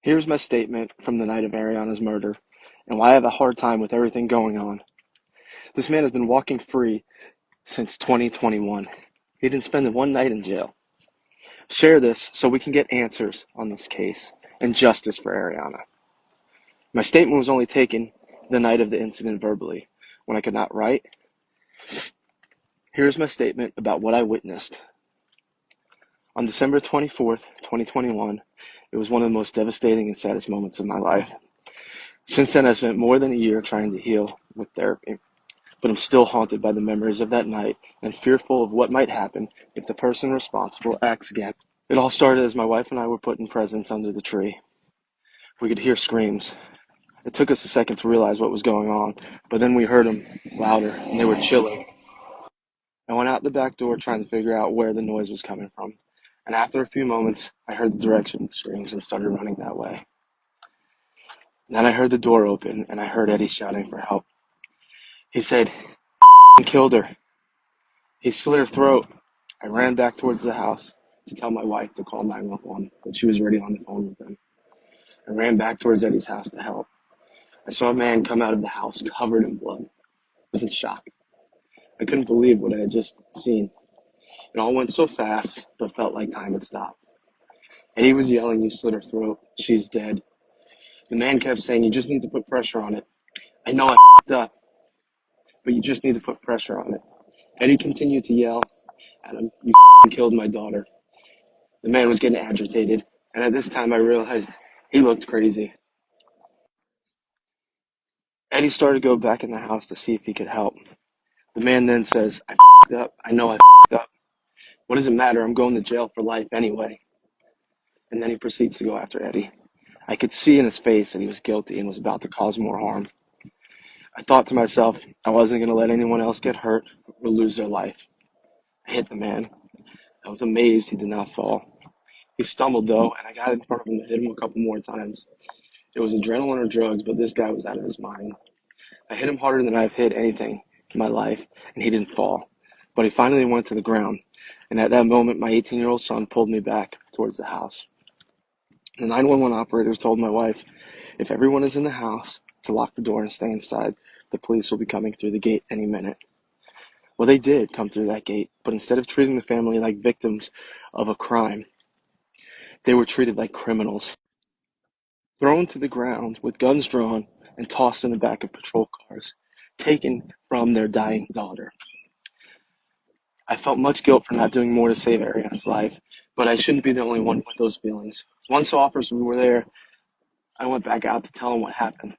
Here's my statement from the night of Ariana's murder and why I have a hard time with everything going on. This man has been walking free since 2021. He didn't spend one night in jail. Share this so we can get answers on this case and justice for Ariana. My statement was only taken the night of the incident verbally, when I could not write. Here's my statement about what I witnessed. On December 24th, 2021, it was one of the most devastating and saddest moments of my life. Since then, I've spent more than a year trying to heal with therapy, but I'm still haunted by the memories of that night and fearful of what might happen if the person responsible acts again. It all started as my wife and I were putting presents under the tree. We could hear screams. It took us a second to realize what was going on, but then we heard them louder, and they were chilling. I went out the back door trying to figure out where the noise was coming from, and after a few moments, I heard the direction of the screams and started running that way. Then I heard the door open, and I heard Eddie shouting for help. He said, "Killed her." He slit her throat. I ran back towards the house to tell my wife to call 911, but she was already on the phone with them. I ran back towards Eddie's house to help. I saw a man come out of the house covered in blood. I was in shock. I couldn't believe what I had just seen. It all went so fast, but felt like time had stopped. Eddie was yelling, "You slit her throat. She's dead." The man kept saying, "You just need to put pressure on it. I know I f***ed up, but you just need to put pressure on it." Eddie continued to yell at him, "You killed my daughter." The man was getting agitated, and at this time I realized he looked crazy. Eddie started to go back in the house to see if he could help. The man then says, "I f***ed up. I know I f***ed up. What does it matter? I'm going to jail for life anyway." And then he proceeds to go after Eddie. I could see in his face that he was guilty and was about to cause more harm. I thought to myself, I wasn't going to let anyone else get hurt or lose their life. I hit the man. I was amazed he did not fall. He stumbled though, and I got in front of him and hit him a couple more times. It was adrenaline or drugs, but this guy was out of his mind. I hit him harder than I've hit anything in my life, and he didn't fall. But he finally went to the ground, and at that moment, my 18-year-old son pulled me back towards the house. The 911 operators told my wife, if everyone is in the house, to lock the door and stay inside. The police will be coming through the gate any minute. Well, they did come through that gate, but instead of treating the family like victims of a crime, they were treated like criminals. Thrown to the ground with guns drawn and tossed in the back of patrol cars, taken from their dying daughter. I felt much guilt for not doing more to save Ariana's life, but I shouldn't be the only one with those feelings. Once the officers were there, I went back out to tell them what happened.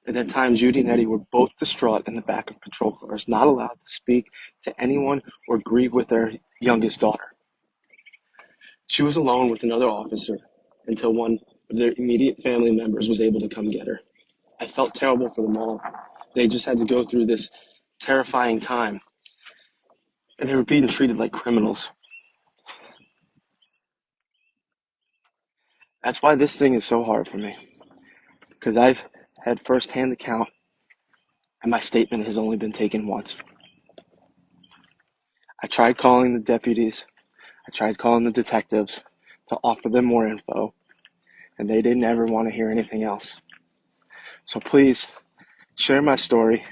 At that time, Judy and Eddie were both distraught in the back of patrol cars, not allowed to speak to anyone or grieve with their youngest daughter. She was alone with another officer until one of their immediate family members was able to come get her. I felt terrible for them all. They just had to go through this terrifying time, and they were being treated like criminals. That's why this thing is so hard for me, because I've had firsthand account, and my statement has only been taken once. I tried calling the deputies, I tried calling the detectives to offer them more info, and they didn't ever want to hear anything else. So please, share my story,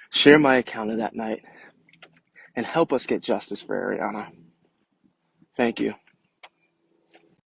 share my account of that night, and help us get justice for Ariana. Thank you.